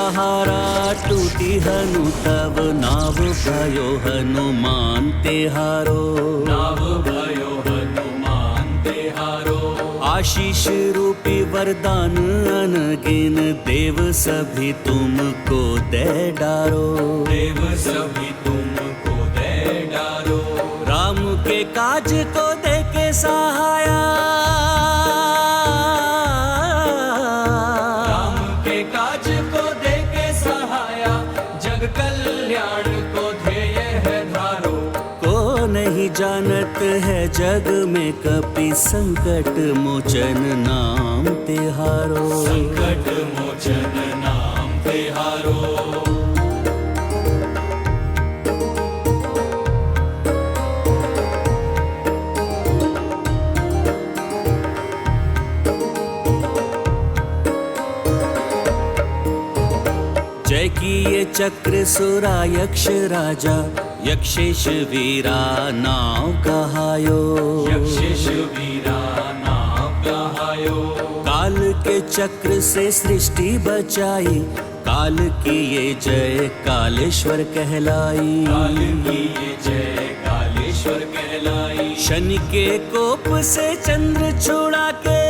सहारा टूटी हनु तब नाव भयो हनुमान तेहारो। नाव भयो हनुमान तेहारो। आशीष रूपी वरदान अनगिन देव सभी तुमको दे डारो। देव सभी तुमको दे डारो। राम के काज को दे के सहाया। राम के काज को दे के सहाया। जग कल्याण को ध्येय है धारो। को नहीं जानत है जग में कपि संकट मोचन नाम तिहारो। संकट मोचन नाम तिहारो। जय किए चक्र सुरा यक्ष राजा। यक्षेश वीरा नाव कहायो। यक्षेश वीरा नाव कहायो। काल के चक्र से सृष्टि बचाई। काल की ये जय कालेश्वर कहलाई। काल की ये जय कालेश्वर कहलाई। शनि के कोप से चंद्र छुड़ा के।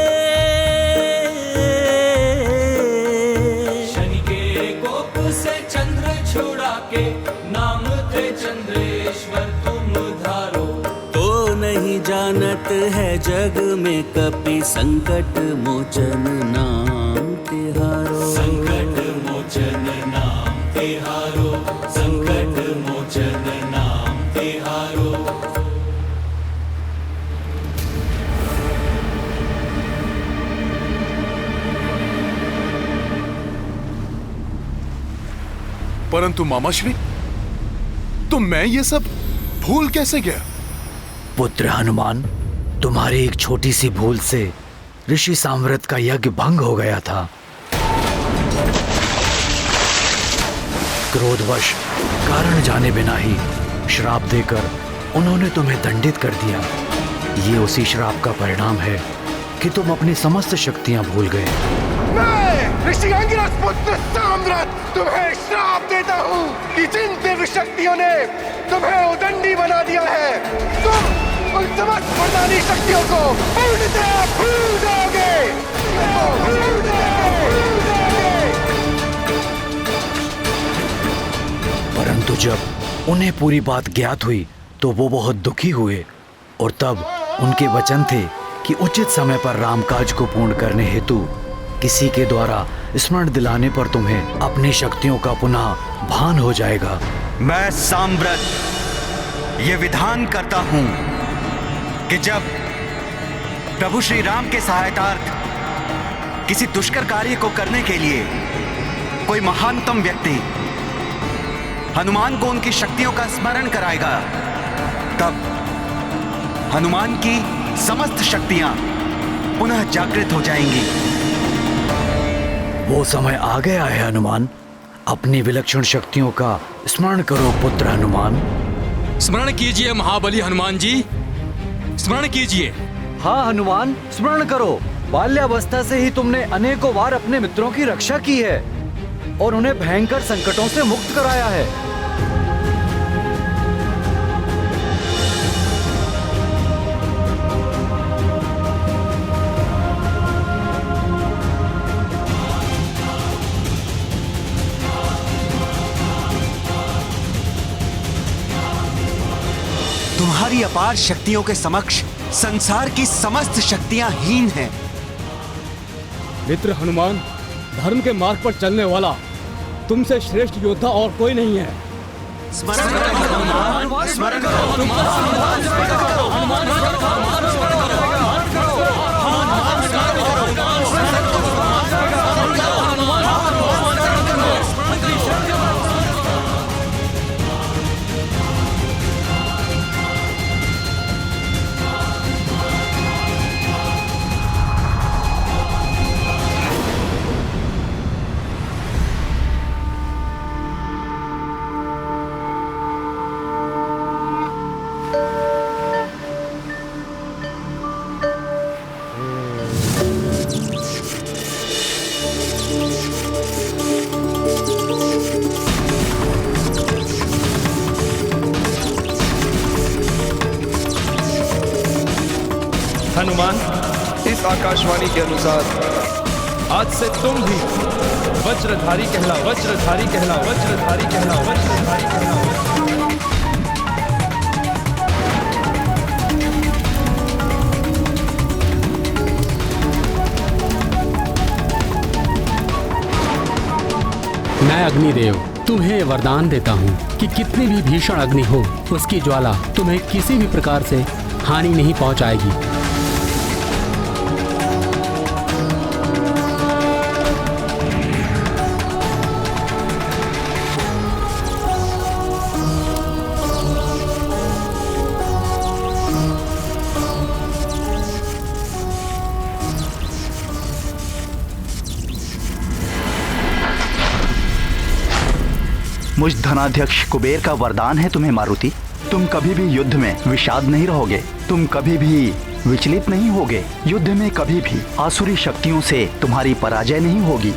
शनि के कोप से चंद्र छुड़ा के। नाम थे चंद्रेश्वर तुम धारो। तो नहीं जानत है जग में कपि संकट मोचन नाम तिहारो। संकट मोचन नाम तिहारो। संकट मोचन नाम तिहारो। परंतु मामाश्री, तो मैं ये सब भूल कैसे गया? पुत्र हनुमान, तुम्हारी एक छोटी सी भूल से ऋषि साम्राट का यज्ञ भंग हो गया था। क्रोधवश कारण जाने बिना ही श्राप देकर उन्होंने तुम्हें दंडित कर दिया। ये उसी श्राप का परिणाम है कि तुम अपनी समस्त शक्तियां भूल गए। मैं ऋषि अंगिरस पुत्र साम्राट तुम्हें श्राप देता हूँ कि जिन दिव्य शक्तियों ने तुम्हें उदंडी बना दिया है, तुम उन समस्त वरदानी शक्तियों को पूर्णतः भूल जाओगे। परंतु जब उन्हें पूरी बात ज्ञात हुई तो वो बहुत दुखी हुए और तब उनके वचन थे कि उचित समय पर रामकाज को पूर्ण करने हेतु किसी के द्वारा स्मरण दिलाने पर तुम्हें अपनी शक्तियों का पुनः भान हो जाएगा। मैं साम्राट ये विधान करता हूं कि जब प्रभु श्री राम के सहायतार्थ किसी दुष्कर कार्य को करने के लिए कोई महानतम व्यक्ति हनुमान को उनकी शक्तियों का स्मरण कराएगा, तब हनुमान की समस्त शक्तियां पुनः जागृत हो जाएंगी। वो समय आ गया है हनुमान, अपनी विलक्षण शक्तियों का स्मरण करो पुत्र हनुमान। स्मरण कीजिए महाबली हनुमान जी, स्मरण कीजिए। हाँ हनुमान, स्मरण करो। बाल्यावस्था से ही तुमने अनेकों बार अपने मित्रों की रक्षा की है और उन्हें भयंकर संकटों से मुक्त कराया है। तुम्हारी अपार शक्तियों के समक्ष संसार की समस्त शक्तियां हीन हैं। मित्र हनुमान, धर्म के मार्ग पर चलने वाला तुमसे श्रेष्ठ योद्धा और कोई नहीं है। स्मरण करो हनुमान, स्मरण करो हनुमान, स्मरण करो हनुमान, स्मरण करो हनुमान, स्मरण करो हनुमान, स्मरण करो हनुमान, स्मरण करो हनुमान, स्मरण करो हनुमान, स्मरण करो हनुमान, स्मरण करो। हनुमान, इस आकाशवाणी के अनुसार आज से तुम भी वज्रधारी कहला, वज्रधारी कहला, वज्रधारी कहला, वज्रधारी कहला। मैं अग्निदेव तुम्हें वरदान देता हूँ कि कितनी भी भीषण अग्नि हो, उसकी ज्वाला तुम्हें किसी भी प्रकार से हानि नहीं पहुँचाएगी। मुझ धनाध्यक्ष कुबेर का वरदान है तुम्हें मारुति। तुम कभी भी युद्ध में विषाद नहीं रहोगे, तुम कभी भी विचलित नहीं होगे। युद्ध में कभी भी आसुरी शक्तियों से तुम्हारी पराजय नहीं होगी।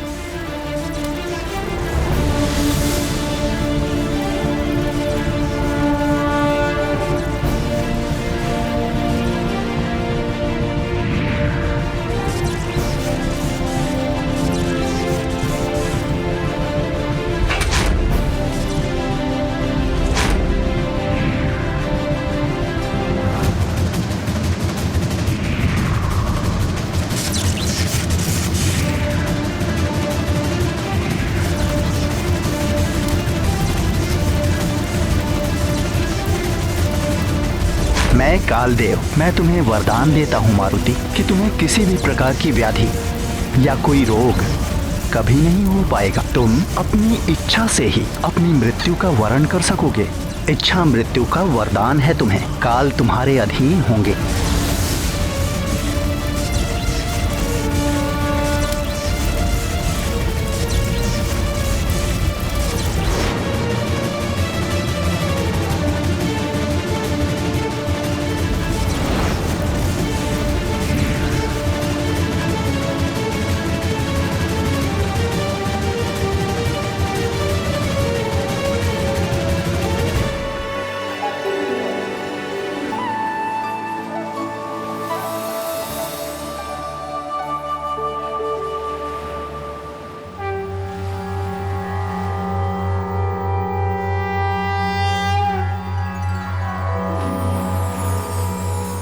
मैं कालदेव, मैं तुम्हें वरदान देता हूँ मारुति कि तुम्हें किसी भी प्रकार की व्याधि या कोई रोग कभी नहीं हो पाएगा। तुम अपनी इच्छा से ही अपनी मृत्यु का वरण कर सकोगे। इच्छा मृत्यु का वरदान है तुम्हें। काल तुम्हारे अधीन होंगे।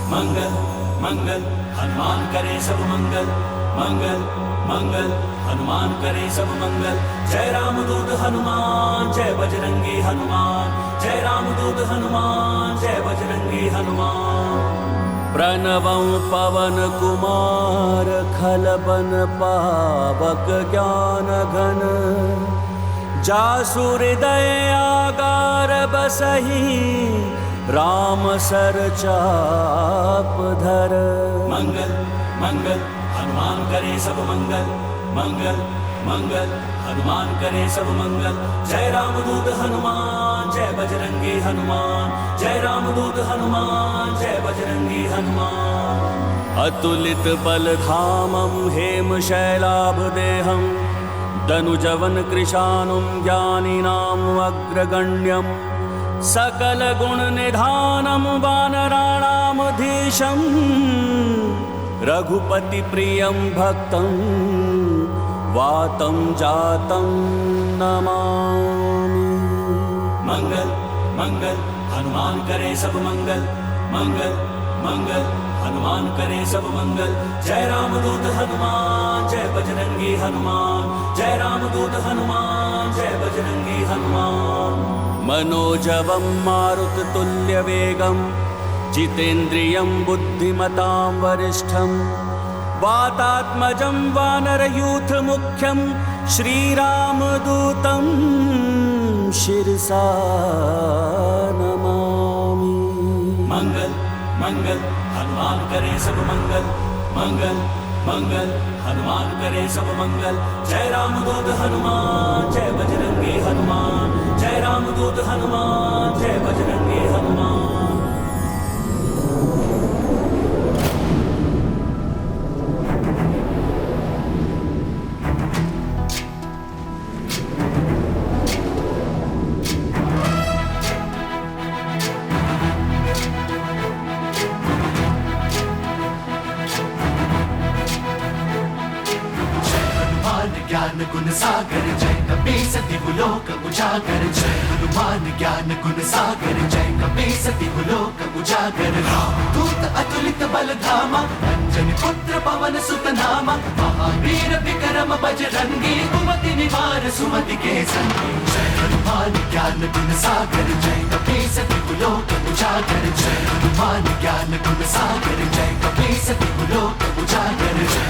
मंगल मंगल हनुमान करे सब मंगल, मंगल मंगल हनुमान करे सब मंगल। जय राम दूत हनुमान, जय बजरंगी हनुमान, जय राम दूत हनुमान, जय बजरंगी हनुमान। प्रणवं पवन कुमार खलबन पावक ज्ञान घन, जासु हृदय आगार बसहि राम सर चाप धर। मंगल मंगल हनुमान करे सब मंगल, मंगल मंगल हनुमान करे सब मंगल। जय राम दूत हनुमान, जय बजरंगी हनुमान, जय राम दूत हनुमान, जय बजरंगी हनुमान। अतुलित बल धामं हेम शैलाभ देहं, दनुजवन कृशानुं ज्ञानिनां अग्रगण्यं। सकल गुण निधानं वानराणामधीशं, रघुपति प्रियं भक्तं वातं जातं नमामि। मंगल मंगल हनुमान करे सब मंगल, मंगल मंगल हनुमान करे सब मंगल। जय राम दूत हनुमान, जय बजरंगी हनुमान, जय राम दूत हनुमान, जय बजरंगी हनुमान। मनोजवं मारुततुल्यवेगं, जितेन्द्रियं बुद्धिमतां वरिष्ठं। वातात्मजं वानरयूथमुख्यं, श्रीरामदूतं शिरसा नमामि। मंगल मंगल हनुमान करे सब मंगल, मंगल मंगल हनुमान करे सब मंगल। जय राम दूत हनुमान, जय बजरंगी हनुमान, जय राम दूत हनुमान, जय बजरंगी हनुमान। सागर जय कपी सति लोक उजागर जय हनुमान ज्ञान गुण सागर जय कपी सति लोक उजागर दूत अतुलित बल धामा अंजनी पुत्र पवन सुत नामा महावीर विक्रम बजरंगी कुमति निवार सुमति के संगी जय हनुमान ज्ञान गुण सागर जय कपी सति लोक उजागर जय हनुमान ज्ञान गुण सागर जय कपी सति लोक उजागर जय।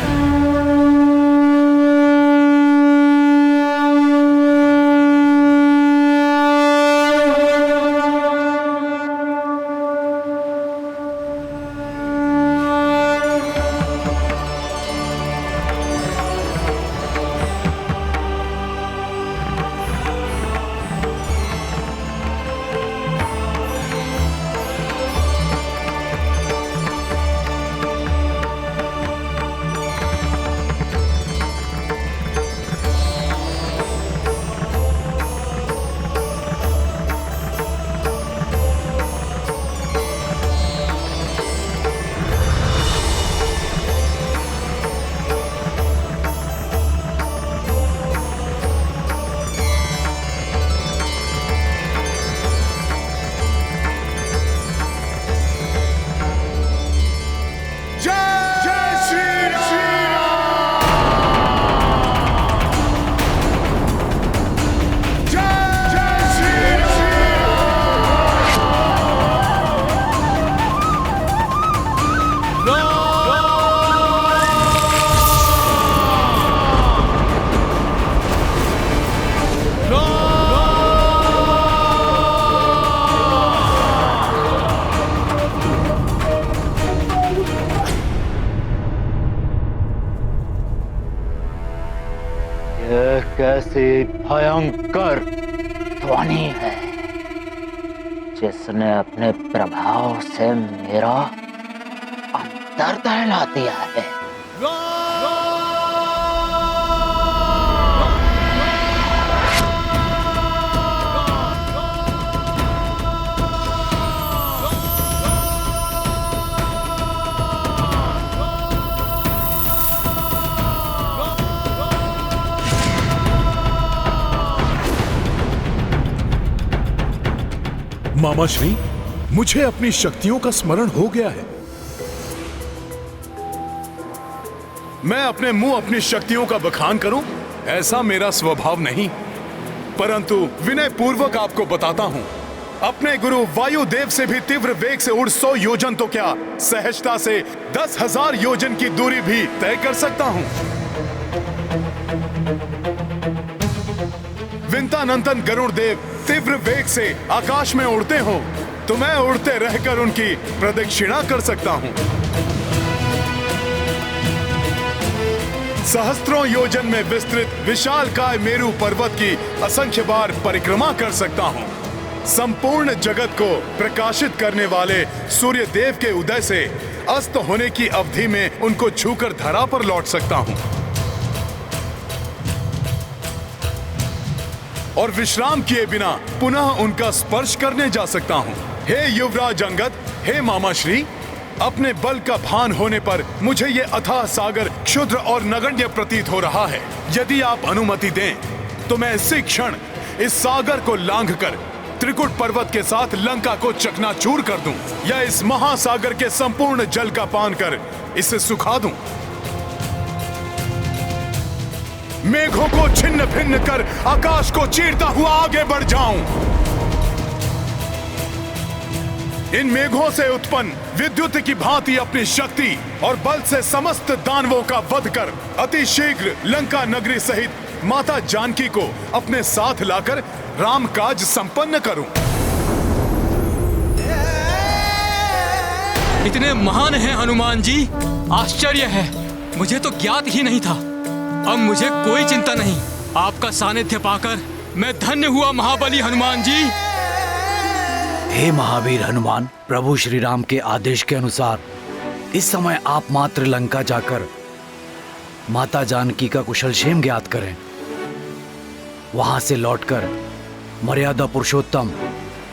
कैसी भयंकर ध्वनि है जिसने अपने प्रभाव से मेरा अंतर दहला दिया है। मामा श्री, मुझे अपनी शक्तियों का स्मरण हो गया है। मैं अपने मुंह अपनी शक्तियों का बखान करूं, ऐसा मेरा स्वभाव नहीं, परंतु विनय पूर्वक आपको बताता हूं, अपने गुरु वायुदेव से भी तीव्र वेग से उड़ 100 योजन तो क्या, सहजता से 10,000 योजन की दूरी भी तय कर सकता हूं। विंतानंदन गरुड़ देव तीव्र वेग से आकाश में उड़ते हो तो मैं उड़ते रहकर उनकी प्रदक्षिणा कर सकता हूं। सहस्त्रों योजन में विस्तृत विशालकाय मेरू पर्वत की असंख्य बार परिक्रमा कर सकता हूं। संपूर्ण जगत को प्रकाशित करने वाले सूर्य देव के उदय से अस्त होने की अवधि में उनको छूकर धरा पर लौट सकता हूं और विश्राम किए बिना पुनः उनका स्पर्श करने जा सकता हूं। हे युवराज अंगद, हे मामा श्री, अपने बल का भान होने पर मुझे ये अथाह सागर क्षुद्र और नगण्य प्रतीत हो रहा है। यदि आप अनुमति दें तो मैं इसी क्षण इस सागर को लांघकर त्रिकुट पर्वत के साथ लंका को चकनाचूर कर दूं या इस महासागर के संपूर्ण जल का पान कर इसे सुखा दूं। मेघों को छिन्न भिन्न कर आकाश को चीरता हुआ आगे बढ़ जाऊं। इन मेघों से उत्पन्न विद्युत की भांति अपनी शक्ति और बल से समस्त दानवों का वध कर अति शीघ्र लंका नगरी सहित माता जानकी को अपने साथ लाकर राम काज संपन्न करूं। इतने महान हैं हनुमान जी, आश्चर्य है, मुझे तो ज्ञात ही नहीं था। अब मुझे कोई चिंता नहीं, आपका सानिध्य पाकर मैं धन्य हुआ महाबली हनुमान जी। हे महावीर हनुमान, प्रभु श्री राम के आदेश के अनुसार इस समय आप मात्र लंका जाकर माता जानकी का कुशल क्षेम ज्ञात करें। वहां से लौटकर मर्यादा पुरुषोत्तम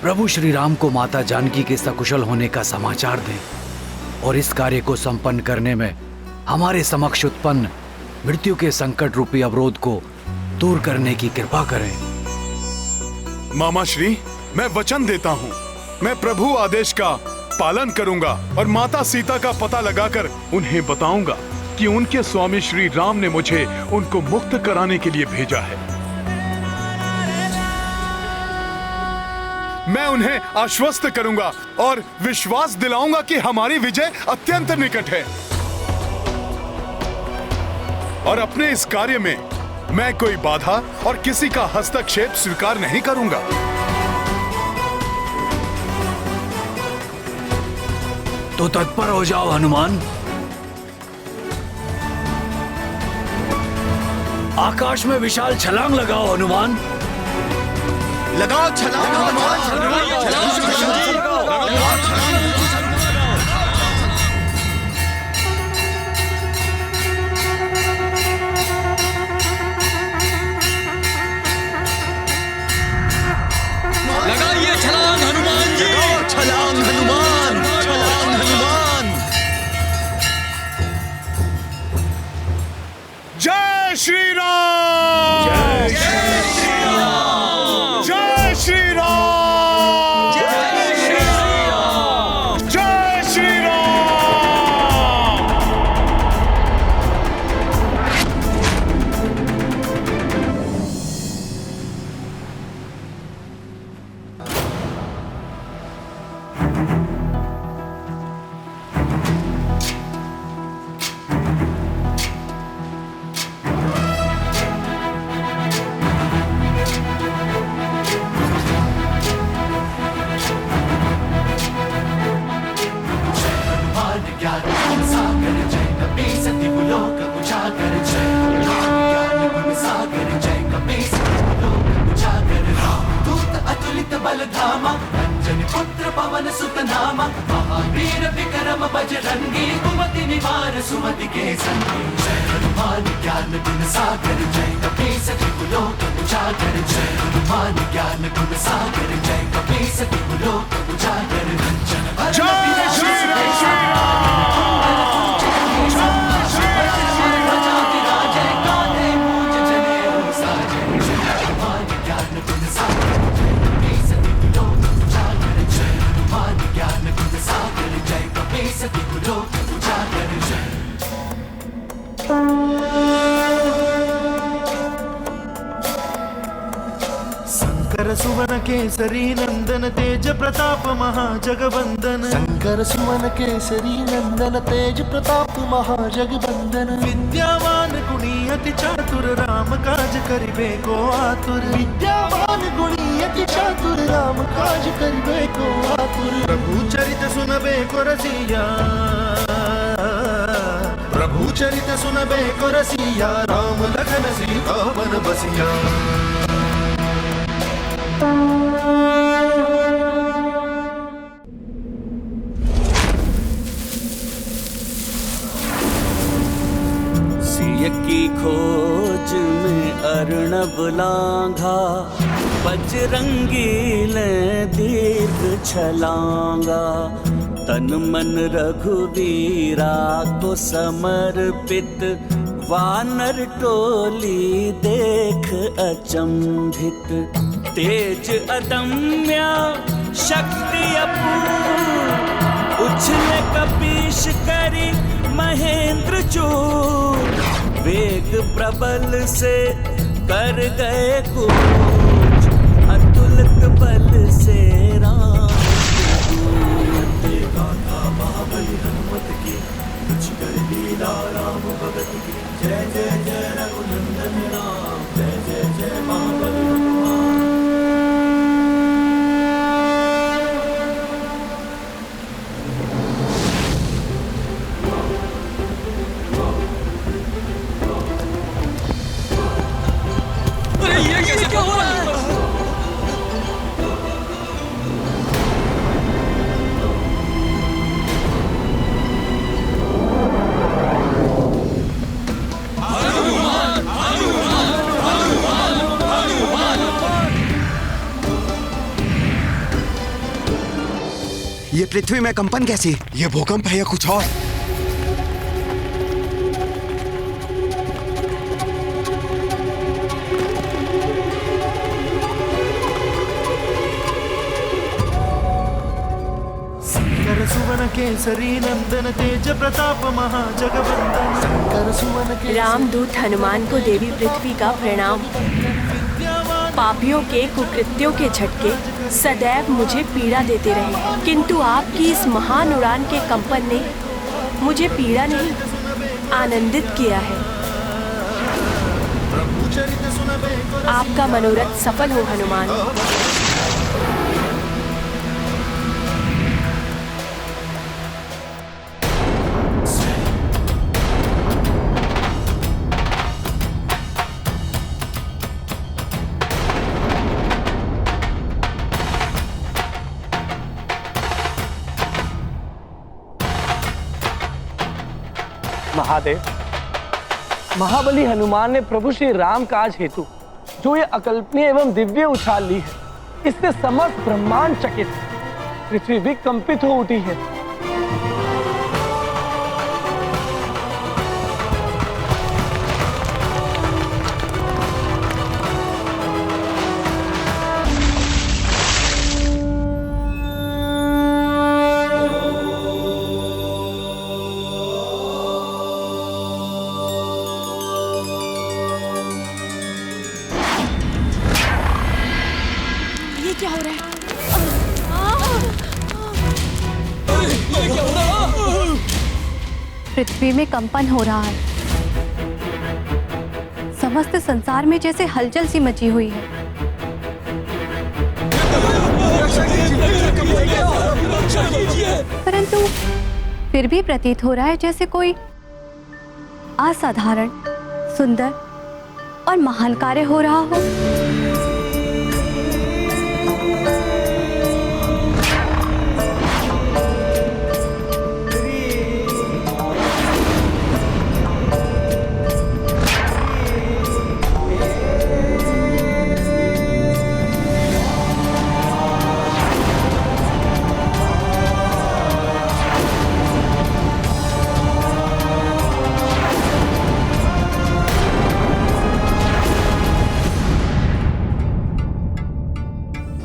प्रभु श्री राम को माता जानकी के सकुशल होने का समाचार दें और इस कार्य को संपन्न करने में हमारे समक्ष उत्पन्न मृत्यु के संकट रूपी अवरोध को दूर करने की कृपा करें। मामा श्री, मैं वचन देता हूँ, मैं प्रभु आदेश का पालन करूंगा और माता सीता का पता लगाकर उन्हें बताऊंगा कि उनके स्वामी श्री राम ने मुझे उनको मुक्त कराने के लिए भेजा है। मैं उन्हें आश्वस्त करूंगा और विश्वास दिलाऊंगा कि हमारी विजय अत्यंत निकट है और अपने इस कार्य में मैं कोई बाधा और किसी का हस्तक्षेप स्वीकार नहीं करूंगा। तो तत्पर हो जाओ हनुमान। आकाश में विशाल छलांग लगाओ हनुमान। लगाओ छलांग हनुमान। लगाइए छलांग हनुमान जी। छलांग हनुमान, छलांग हनुमान। जय श्री राम, जय श्री राम, जय श्री राम, जय श्री राम, जय श्री राम। पुत्र पवन सुत नामा, महावीर विक्रम बजरंगी, कुमति निवार सुमति के संगी। जय हनुमान ज्ञान गुण सागर, जय कपीस तिहु लोक उजागर। जय हनुमान ज्ञान गुण सागर, जय कपीस तिहु लोक उजागर। जय श्री शंकर सुवन केसरी नंदन तेज प्रताप महाजगवंदन। शंकर सुवन केसरी नंदन तेज प्रताप महाजगवंदन। विद्यावान गुणी अति चातुर राम काज करिबे को आतुर। विद्यावान गुणी अति चातुर राम काज करिबे को आतुर। प्रभु चरित सुनबे को रसिया, प्रभु चरित सुनबे को रसिया। राम लखन सीता वन बसिया। सिय की खोज में अर्णव लांघा, बजरंगी ले दीर्घ छलांगा। तन मन रघुवीरा को समर्पित, वानर टोली देख अचंभित। तेज अदम्य शक्ति अपूर्व, उछले कपीश करी महेंद्र चूर। वेग प्रबल से कर गए कूच, अतुलित बल से राम महाबली हनुमत की, कुछ कर लीला राम भगत की। जय जय जय रघुनंदन राम, जय जय जय महाबली हनुमान। अरे ये कैसे क्या हो रहा है? ये पृथ्वी में कंपन कैसी? ये भूकंप है या कुछ और? सुवन केसरी नंदन तेज प्रताप महाजगवंदन शंकर सुवन केसरी। रामदूत हनुमान को देवी पृथ्वी का प्रणाम। पापियों के कुकृत्यों के झटके सदैव मुझे पीड़ा देते रहे, किंतु आपकी इस महान उड़ान के कंपन ने मुझे पीड़ा नहीं आनंदित किया है। आपका मनोरथ सफल हो हनुमान। महादेव, महाबली हनुमान ने प्रभु श्री राम काज हेतु जो ये अकल्पनीय एवं दिव्य उछाल ली है, इससे समस्त ब्रह्मांड चकित है, पृथ्वी भी कंपित हो उठी है। क्या हो रहा है? पृथ्वी में कंपन हो रहा है। समस्त संसार में जैसे हलचल सी मची हुई है। परंतु फिर भी प्रतीत हो रहा है जैसे कोई असाधारण, सुंदर और महान कार्य हो रहा हो।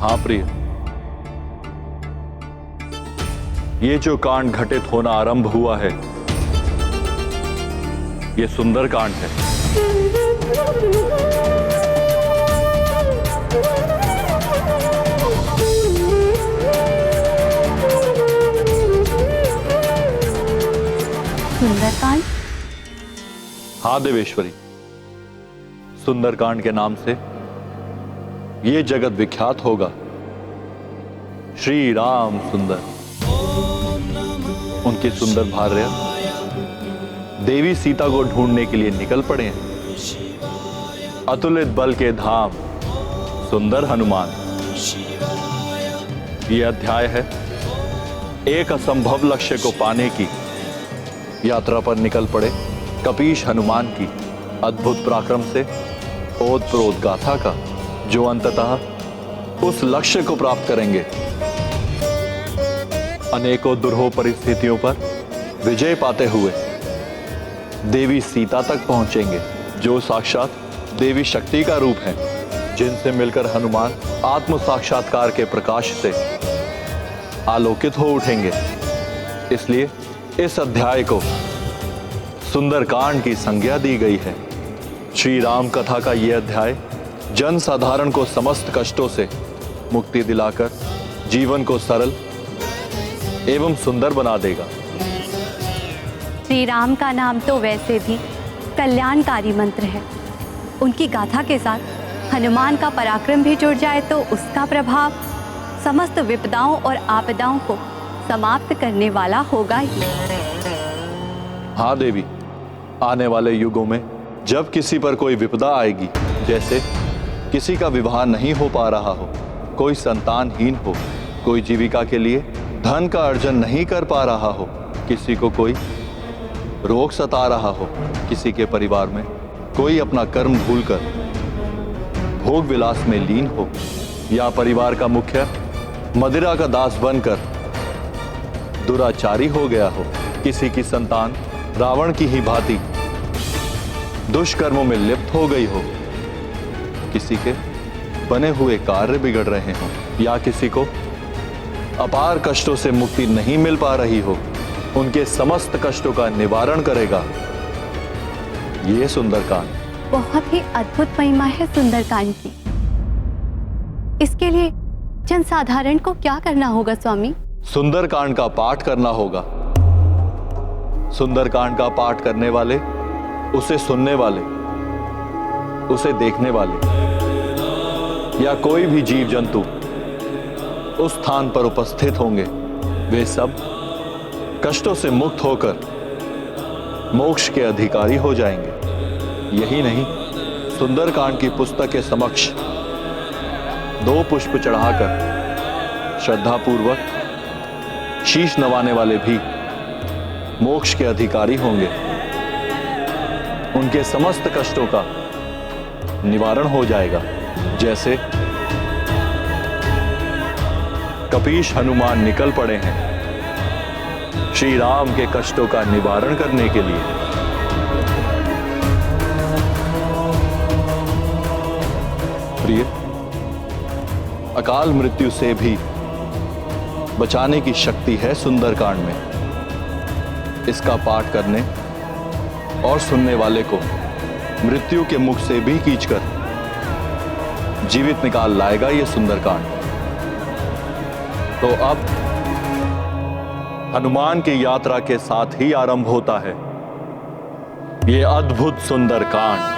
हाँ प्रिय, ये जो कांड घटित होना आरंभ हुआ है, ये सुंदर कांड है। सुंदरकांड? हाँ देवेश्वरी, सुंदरकांड के नाम से ये जगत विख्यात होगा। श्री राम सुंदर, उनकी सुंदर भार्या देवी सीता को ढूंढने के लिए निकल पड़े हैं। अतुलित बल के धाम सुंदर हनुमान। यह अध्याय है एक असंभव लक्ष्य को पाने की यात्रा पर निकल पड़े कपीश हनुमान की अद्भुत पराक्रम से ओतप्रोत गाथा का, जो अंततः उस लक्ष्य को प्राप्त करेंगे। अनेकों दुर्हो परिस्थितियों पर विजय पाते हुए देवी सीता तक पहुंचेंगे, जो साक्षात देवी शक्ति का रूप है, जिनसे मिलकर हनुमान आत्म साक्षात्कार के प्रकाश से आलोकित हो उठेंगे। इसलिए इस अध्याय को सुंदरकांड की संज्ञा दी गई है। श्री राम कथा का यह अध्याय जन साधारण को समस्त कष्टों से मुक्ति दिलाकर जीवन को सरल एवं सुंदर बना देगा। श्री राम का नाम तो वैसे भी कल्याणकारी मंत्र है। उनकी गाथा के साथ हनुमान का पराक्रम भी जुड़ जाए तो उसका प्रभाव समस्त विपदाओं और आपदाओं को समाप्त करने वाला होगा ही। हाँ देवी, आने वाले युगों में जब किसी पर कोई विपदा आएगी, जैसे किसी का विवाह नहीं हो पा रहा हो, कोई संतानहीन हो, कोई जीविका के लिए धन का अर्जन नहीं कर पा रहा हो, किसी को कोई रोग सता रहा हो, किसी के परिवार में कोई अपना कर्म भूलकर भोग विलास में लीन हो, या परिवार का मुखिया मदिरा का दास बनकर दुराचारी हो गया हो, किसी की संतान रावण की ही भांति दुष्कर्मों में लिप्त हो गई हो, किसी के बने हुए कार्य बिगड़ रहे हों, या किसी को अपार कष्टों से मुक्ति नहीं मिल पा रही हो, उनके समस्त कष्टों का निवारण करेगा ये सुंदरकांड। बहुत ही अद्भुत महिमा है सुंदरकांड की। इसके लिए जनसाधारण को क्या करना होगा स्वामी? सुंदरकांड का पाठ करना होगा। सुंदरकांड का पाठ करने वाले, उसे सुनने वाले, उसे देखने वाले या कोई भी जीव जंतु उस स्थान पर उपस्थित होंगे, वे सब कष्टों से मुक्त होकर मोक्ष के अधिकारी हो जाएंगे। यही नहीं, सुंदरकांड की पुस्तक के समक्ष 2 पुष्प चढ़ाकर श्रद्धापूर्वक शीश नवाने वाले भी मोक्ष के अधिकारी होंगे। उनके समस्त कष्टों का निवारण हो जाएगा। जैसे कपीश हनुमान निकल पड़े हैं श्री राम के कष्टों का निवारण करने के लिए। प्रिय, अकाल मृत्यु से भी बचाने की शक्ति है सुंदरकांड में। इसका पाठ करने और सुनने वाले को मृत्यु के मुख से भी खींचकर जीवित निकाल लाएगा ये सुंदरकांड। तो अब हनुमान की यात्रा के साथ ही आरंभ होता है ये अद्भुत सुंदरकांड।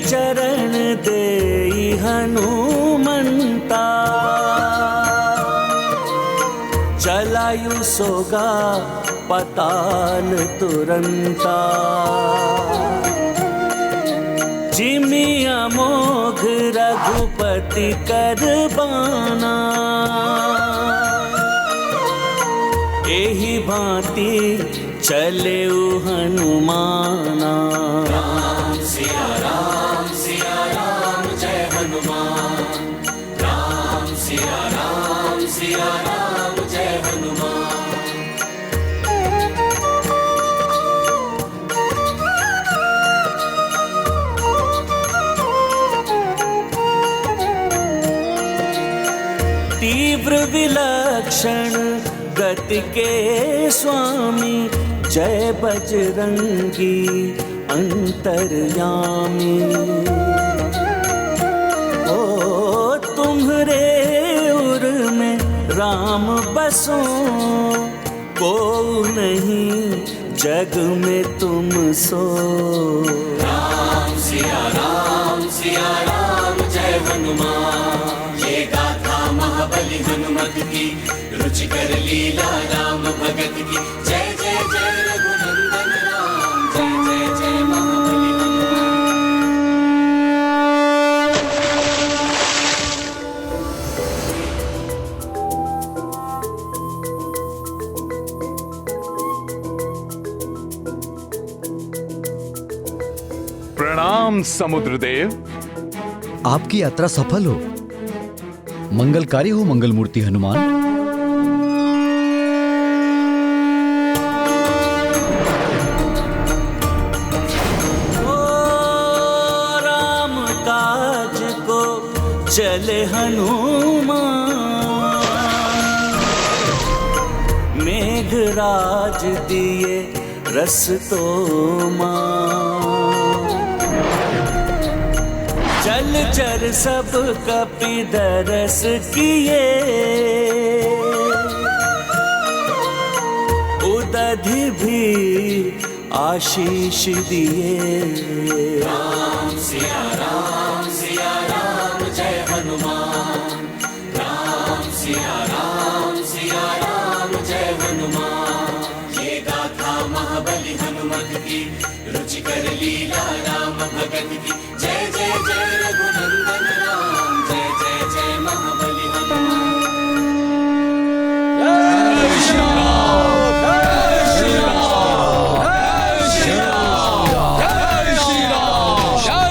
चरण देई हनुमंता, चलायु सोगा पताल तुरंता। जिमिया मोघ रघुपति कर बाना, एही भांति चले हनुमाना। राम सिया राम जय हनुमान। राम सिया राम जय हनुमान। तीव्र विलक्षण गति के स्वामी, जय बजरंगी अंतर्यामी। ओ तुम्हरे उर में राम बसो, को नहीं जग में तुम सो। राम सिया राम जय हनुमान। ये गाथा महाबली हनुमत की, रुचि कर लीला राम भगत की। जय जय जय रघुनंदन राम, जय जय जय महाबली हनुमान। राम समुद्रदेव। आपकी यात्रा सफल हो, मंगलकारी हो मंगल मूर्ति हनुमान। राम काज को चले हनुमान, मेघराज दिए रस तो जल चर सब कपि दरस किए, उदधि भी आशीष दिए। राम सिया राम जय हनुमान, राम सिया राम जय हनुमान। ये गाथा महाबली हनुमत की, रुचिकर लीला राम भगत की। जय जय जय रघुनंदन राम, जय जय जय महाबली हनुमान। जय श्री राम, जय श्री राम, जय श्री राम, जय श्री राम, जय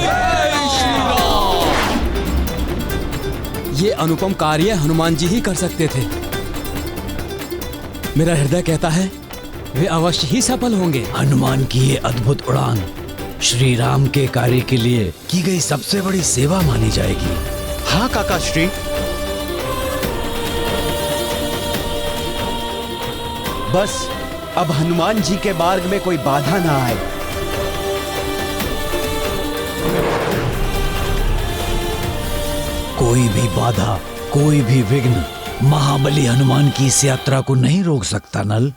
श्री राम। ये अनुपम कार्य हनुमान जी ही कर सकते थे। मेरा हृदय कहता है वे अवश्य ही सफल होंगे। हनुमान की ये अद्भुत उड़ान श्री राम के कार्य के लिए की गई सबसे बड़ी सेवा मानी जाएगी। हाँ काका श्री, बस अब हनुमान जी के मार्ग में कोई बाधा ना आए। कोई भी बाधा, कोई भी विघ्न महाबली हनुमान की इस यात्रा को नहीं रोक सकता नल।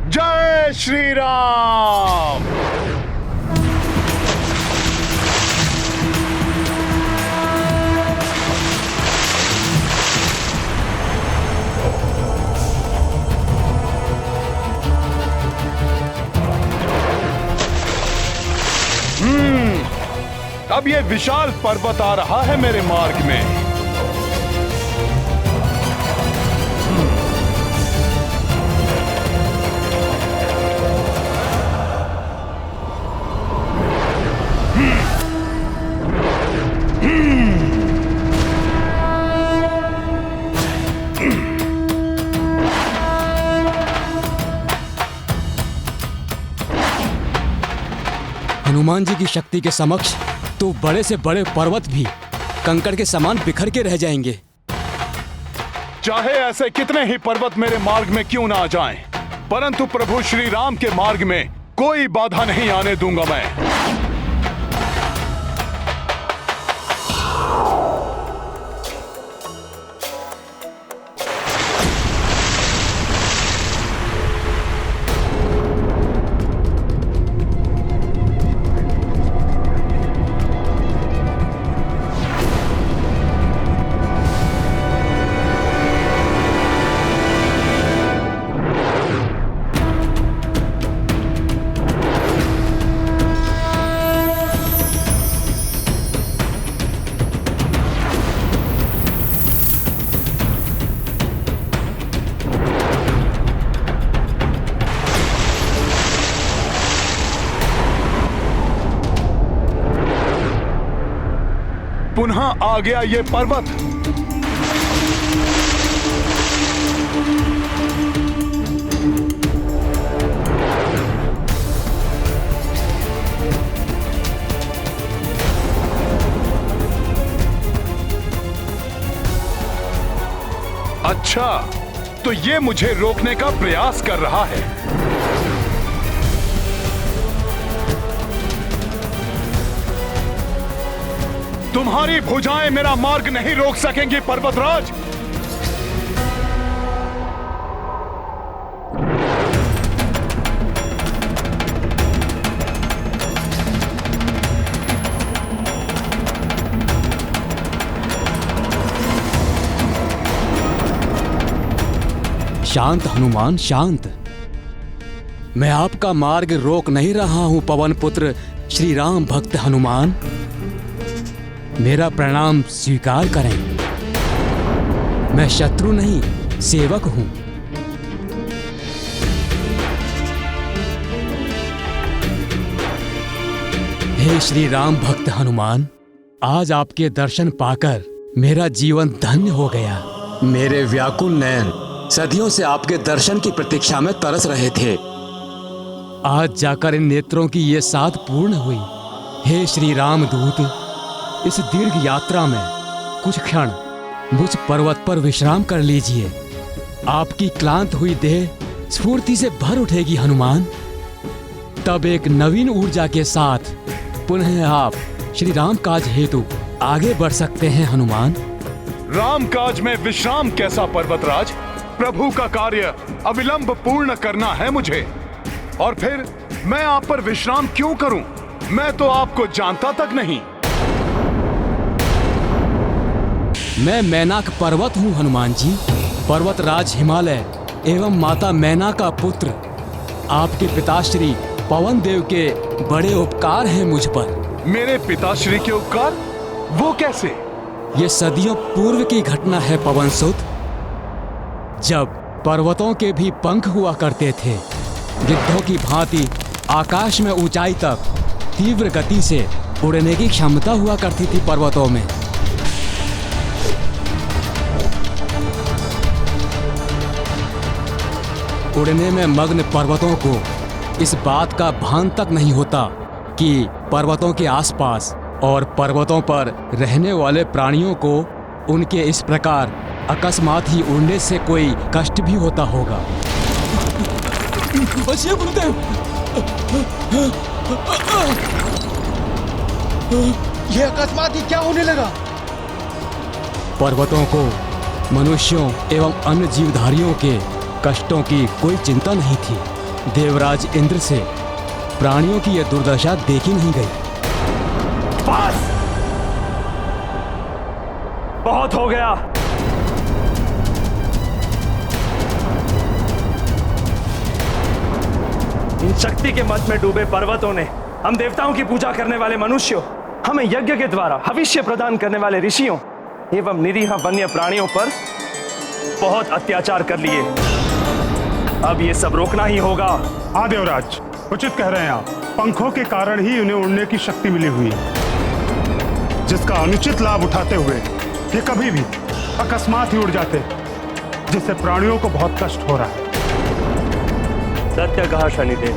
जय श्री राम। अब ये विशाल पर्वत आ रहा है मेरे मार्ग में। हनुमान जी की शक्ति के समक्ष तो बड़े से बड़े पर्वत भी कंकड़ के समान बिखर के रह जाएंगे। चाहे ऐसे कितने ही पर्वत मेरे मार्ग में क्यों ना आ जाएं, परंतु प्रभु श्री राम के मार्ग में कोई बाधा नहीं आने दूंगा मैं। पुनः आ गया ये पर्वत। अच्छा, तो ये मुझे रोकने का प्रयास कर रहा है। तुम्हारी भुजाएं मेरा मार्ग नहीं रोक सकेंगी पर्वतराज। शांत हनुमान, शांत। मैं आपका मार्ग रोक नहीं रहा हूं पवन पुत्र श्री राम भक्त हनुमान। मेरा प्रणाम स्वीकार करें। मैं शत्रु नहीं, सेवक हूं। हे हे श्री राम भक्त हनुमान, आज आपके दर्शन पाकर मेरा जीवन धन्य हो गया। मेरे व्याकुल नयन सदियों से आपके दर्शन की प्रतीक्षा में तरस रहे थे। आज जाकर इन नेत्रों की ये साध पूर्ण हुई। हे श्री राम दूत, इस दीर्घ यात्रा में कुछ क्षण मुझ पर्वत पर विश्राम कर लीजिए। आपकी क्लांत हुई देह स्फूर्ति से भर उठेगी हनुमान। तब एक नवीन ऊर्जा के साथ पुनः आप श्री राम काज हेतु आगे बढ़ सकते हैं हनुमान। राम काज में विश्राम कैसा पर्वतराज? प्रभु का कार्य अविलंब पूर्ण करना है मुझे, और फिर मैं आप पर विश्राम क्यों करूं? मैं तो आपको जानता तक नहीं। मैं मैनाक पर्वत हूँ हनुमान जी, पर्वतराज हिमालय एवं माता मैना का पुत्र। आपके पिताश्री पवन देव के बड़े उपकार हैं मुझ पर। मेरे पिताश्री के उपकार? वो कैसे? ये सदियों पूर्व की घटना है पवन सुत, जब पर्वतों के भी पंख हुआ करते थे। गिद्धों की भांति आकाश में ऊंचाई तक तीव्र गति से उड़ने की क्षमता हुआ करती थी पर्वतों में। उड़ने में मग्न पर्वतों को इस बात का भान तक नहीं होता कि पर्वतों के आसपास और पर्वतों पर रहने वाले प्राणियों को उनके इस प्रकार अकस्मात ही उड़ने से कोई कष्ट भी होता होगा। बचिए गुरुदेव, ये अकस्मात ही क्या होने लगा? पर्वतों को मनुष्यों एवं अन्य जीवधारियों के कष्टों की कोई चिंता नहीं थी। देवराज इंद्र से प्राणियों की यह दुर्दशा देखी नहीं गई। बस! बहुत हो गया। इन शक्ति के मत में डूबे पर्वतों ने हम देवताओं की पूजा करने वाले मनुष्यों, हमें यज्ञ के द्वारा भविष्य प्रदान करने वाले ऋषियों एवं निरीह वन्य प्राणियों पर बहुत अत्याचार कर लिए। अब ये सब रोकना ही होगा। हाँ देवराज, उचित कह रहे हैं आप। पंखों के कारण ही उन्हें उड़ने की शक्ति मिली हुई है, जिसका अनुचित लाभ उठाते हुए ये कभी भी अकस्मात ही उड़ जाते, जिससे प्राणियों को बहुत कष्ट हो रहा है। सत्य कहा शनिदेव।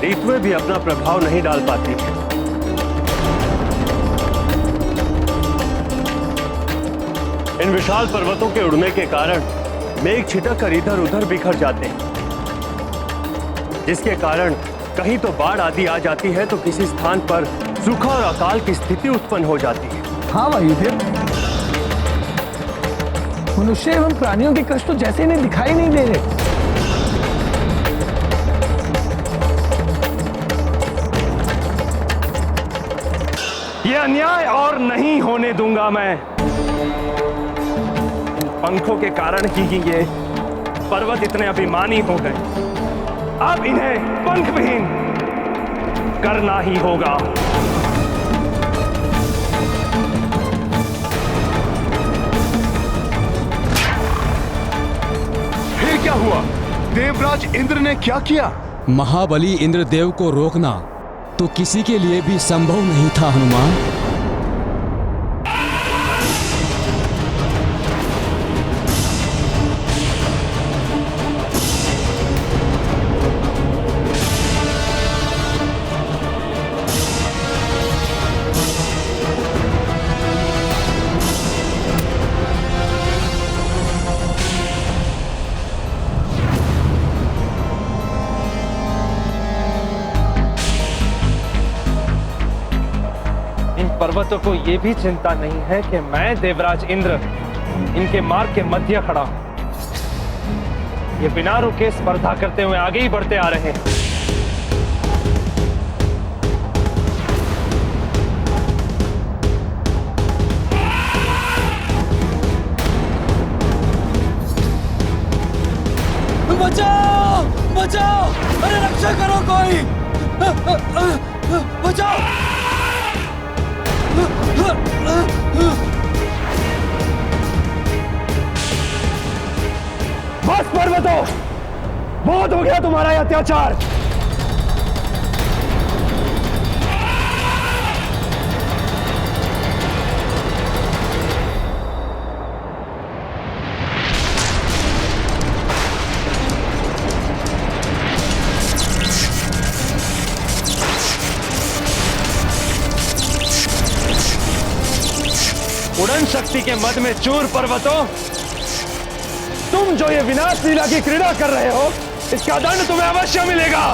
ऋतुएं भी अपना प्रभाव नहीं डाल पाती। इन विशाल पर्वतों के उड़ने के कारण मेघ छिटक कर इधर उधर बिखर जाते हैं, जिसके कारण कहीं तो बाढ़ आदि आ जाती है तो किसी स्थान पर सूखा और अकाल की स्थिति उत्पन्न हो जाती है। हाँ वायुदेव, मनुष्य एवं प्राणियों के कष्ट तो जैसे इन्हें दिखाई नहीं दे रहे। ये अन्याय और नहीं होने दूंगा मैं। पंखों के कारण ही ये पर्वत इतने अभिमानी हो गए। अब इन्हें पंख विहीन करना ही होगा। फिर क्या हुआ? देवराज इंद्र ने क्या किया? महाबली इंद्रदेव को रोकना तो किसी के लिए भी संभव नहीं था हनुमान। पर्वतों को यह भी चिंता नहीं है कि मैं देवराज इंद्र इनके मार्ग के मध्य खड़ा हूं। ये बिना रुके स्पर्धा करते हुए आगे ही बढ़ते आ रहे हैं। बचाओ! बचाओ! अरे रक्षा करो कोई! बचाओ! बस पर्वतों, बहुत हो गया तुम्हारा यह अत्याचार। उड़न शक्ति के मद में चूर पर्वतों, तुम जो ये विनाश लीला की क्रीड़ा कर रहे हो, इसका दंड तुम्हें अवश्य मिलेगा।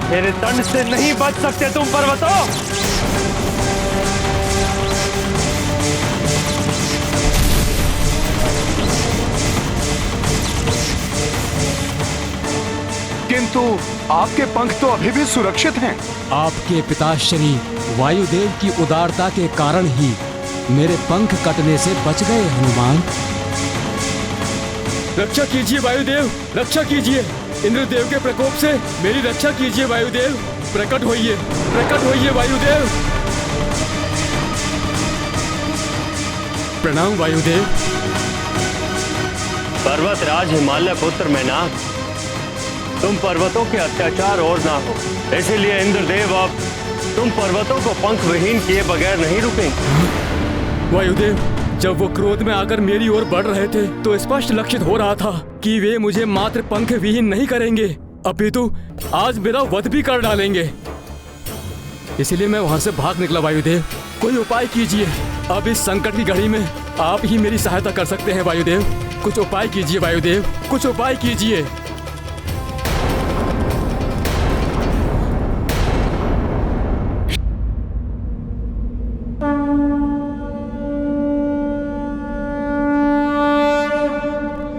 मेरे दंड से नहीं बच सकते तुम पर्वतों। किंतु आपके पंख तो अभी भी सुरक्षित हैं। आपके पिताश्री वायुदेव की उदारता के कारण ही मेरे पंख कटने से बच गए हनुमान। रक्षा कीजिए वायुदेव, रक्षा कीजिए। इंद्रदेव के प्रकोप से मेरी रक्षा कीजिए वायुदेव। प्रकट होइए वायुदेव। प्रणाम वायुदेव। पर्वतराज हिमालय पुत्र मैनाक, तुम पर्वतों के अत्याचार और ना हो, इसीलिए इंद्रदेव अब तुम पर्वतों को पंख विहीन किए बगैर नहीं रुकेंगे। वायुदेव, जब वो क्रोध में आकर मेरी ओर बढ़ रहे थे तो स्पष्ट लक्षित हो रहा था कि वे मुझे मात्र पंख विहीन नहीं करेंगे, अपितु आज मेरा वध भी कर डालेंगे। इसलिए मैं वहां से भाग निकला वायुदेव। कोई उपाय कीजिए, अब इस संकट की घड़ी में आप ही मेरी सहायता कर सकते हैं वायुदेव। कुछ उपाय कीजिए वायुदेव, कुछ उपाय कीजिए।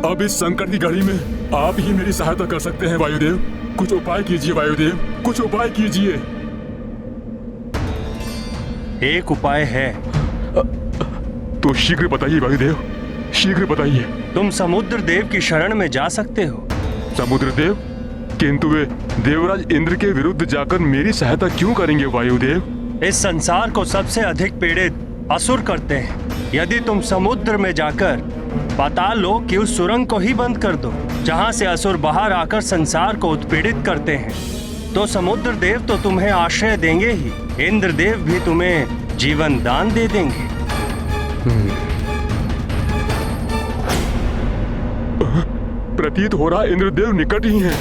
अब इस संकट की घड़ी में आप ही मेरी सहायता कर सकते हैं वायुदेव। कुछ उपाय कीजिए वायुदेव, कुछ उपाय कीजिए। एक उपाय है। तो शीघ्र बताइए वायुदेव, शीघ्र बताइए। तुम समुद्र देव की शरण में जा सकते हो। समुद्र देव? किंतु वे देवराज इंद्र के विरुद्ध जाकर मेरी सहायता क्यों करेंगे वायुदेव? इस संसार को सबसे अधिक पीड़ित असुर करते हैं। यदि तुम समुद्र में जाकर पाताल लोक की उस सुरंग को ही बंद कर दो जहां से असुर बाहर आकर संसार को उत्पीड़ित करते हैं, तो समुद्र देव तो तुम्हें आश्रय देंगे ही, इंद्र देव भी तुम्हें जीवन दान दे देंगे। प्रतीत हो रहा इंद्रदेव निकट ही हैं।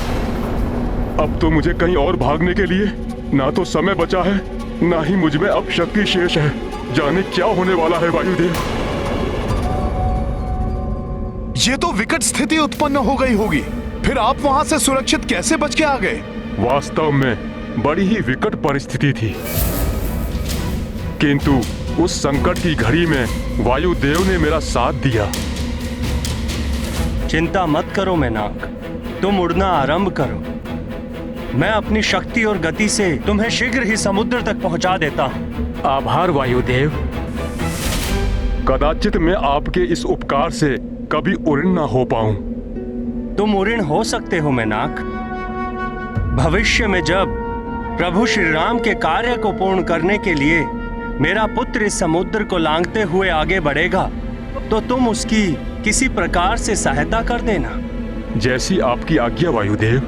अब तो मुझे कहीं और भागने के लिए ना तो समय बचा है, ना ही मुझ में अब शक्ति शेष है। जाने क्या होने वाला है वायुदेव। ये तो विकट स्थिति उत्पन्न हो गई होगी, फिर आप वहां से सुरक्षित कैसे बच के आ गए? वास्तव में बड़ी ही विकट परिस्थिति थी, किंतु उस संकट की घड़ी में वायुदेव ने मेरा साथ दिया। चिंता मत करो मैनाक, तुम उड़ना आरंभ करो। मैं अपनी शक्ति और गति से तुम्हें शीघ्र ही समुद्र तक पहुंचा देता हूं। आभार वायुदेव। कदाचित मैं आपके इस उपकार से कभी उड़न न हो पाऊं। तुम उड़न हो सकते हो मैनाक। भविष्य में जब प्रभु श्री राम के कार्य को पूर्ण करने के लिए मेरा पुत्र इस समुद्र को लांघते हुए आगे बढ़ेगा, तो तुम उसकी किसी प्रकार से सहायता कर देना। जैसी आपकी आज्ञा वायुदेव।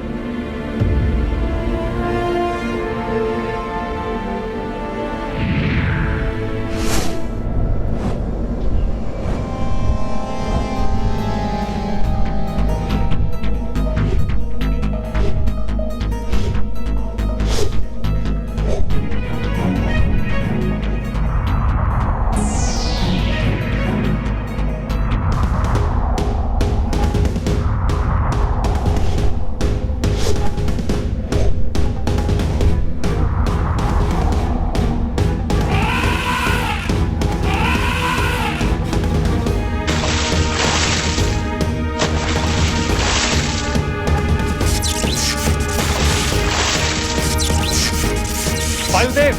वायुदेव,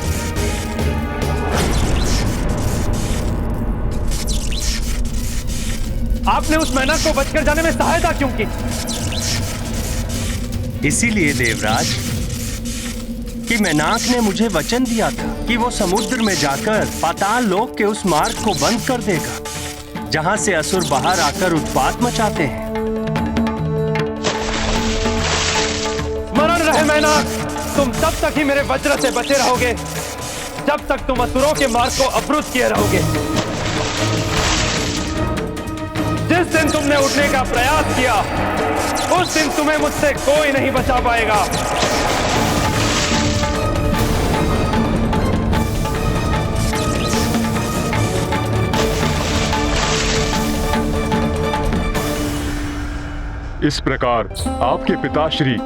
आपने उस मेंढक को बचकर जाने में सहायता क्यों की? इसीलिए देवराज कि मेनाक ने मुझे वचन दिया था कि वो समुद्र में जाकर पाताल लोक के उस मार्ग को बंद कर देगा जहां से असुर बाहर आकर उत्पात मचाते हैं। स्मरण रहे मेनाक, तुम तब तक ही मेरे वज्र से बचे रहोगे जब तक तुम असुरों के मार्ग को अवरुद्ध किए रहोगे। जिस दिन तुमने उठने का प्रयास किया उस दिन तुम्हें मुझसे कोई नहीं बचा पाएगा। इस प्रकार आपके पिताश्री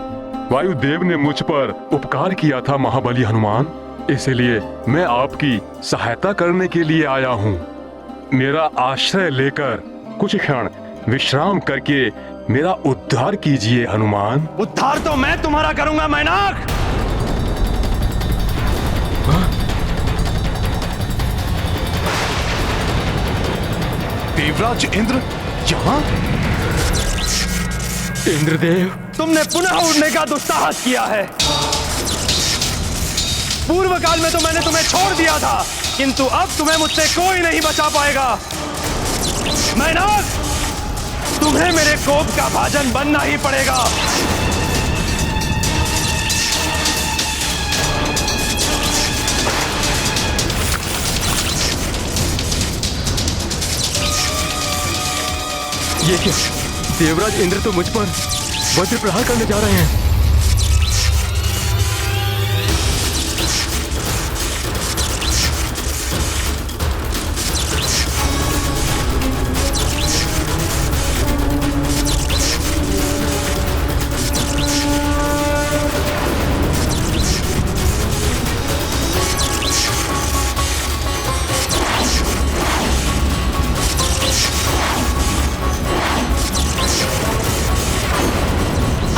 वायुदेव ने मुझ पर उपकार किया था महाबली हनुमान, इसलिए मैं आपकी सहायता करने के लिए आया हूँ। मेरा आश्रय लेकर कुछ क्षण विश्राम करके मेरा उद्धार कीजिए हनुमान। उद्धार तो मैं तुम्हारा करूंगा मैनाक। देवराज इंद्र यहाँ? इंद्रदेव, तुमने पुनः उड़ने का दुस्साहस किया है। पूर्व काल में तो मैंने तुम्हें छोड़ दिया था, किंतु अब तुम्हें मुझसे कोई नहीं बचा पाएगा। मैनाक, तुम्हें मेरे कोप का भाजन बनना ही पड़ेगा। ये क्या? देवराज इंद्र तो मुझ पर वज्र प्रहार करने जा रहे हैं।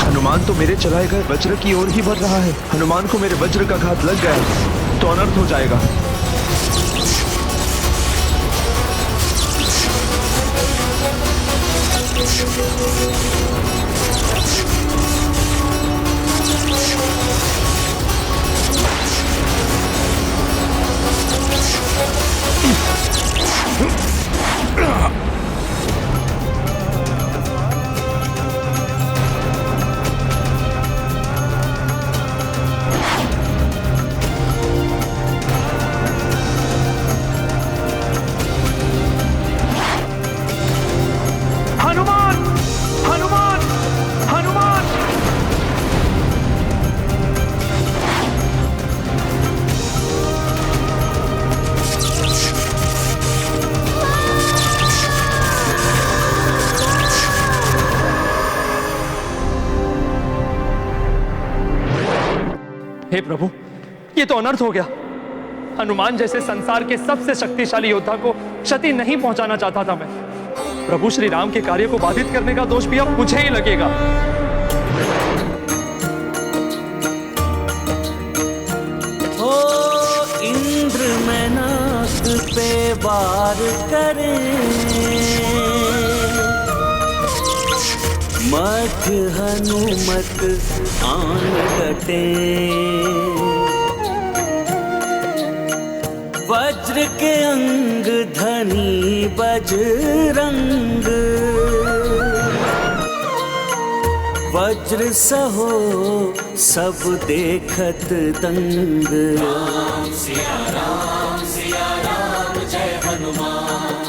हनुमान तो मेरे चलाए गए वज्र की ओर ही बढ़ रहा है। हनुमान को मेरे वज्र का घात लग गया तो अनर्थ हो जाएगा। हे प्रभु, ये तो अनर्थ हो गया। हनुमान जैसे संसार के सबसे शक्तिशाली योद्धा को क्षति नहीं पहुंचाना चाहता था मैं। प्रभु श्री राम के कार्य को बाधित करने का दोष भी अब मुझे ही लगेगा। ओ इंद्र मैनाक पे वार करे, मत हनुमत आन कटे। वज्र के अंग धनी बजरंग, वज्र सहो सब देखत दंग। राम सिया राम जय हनुमान।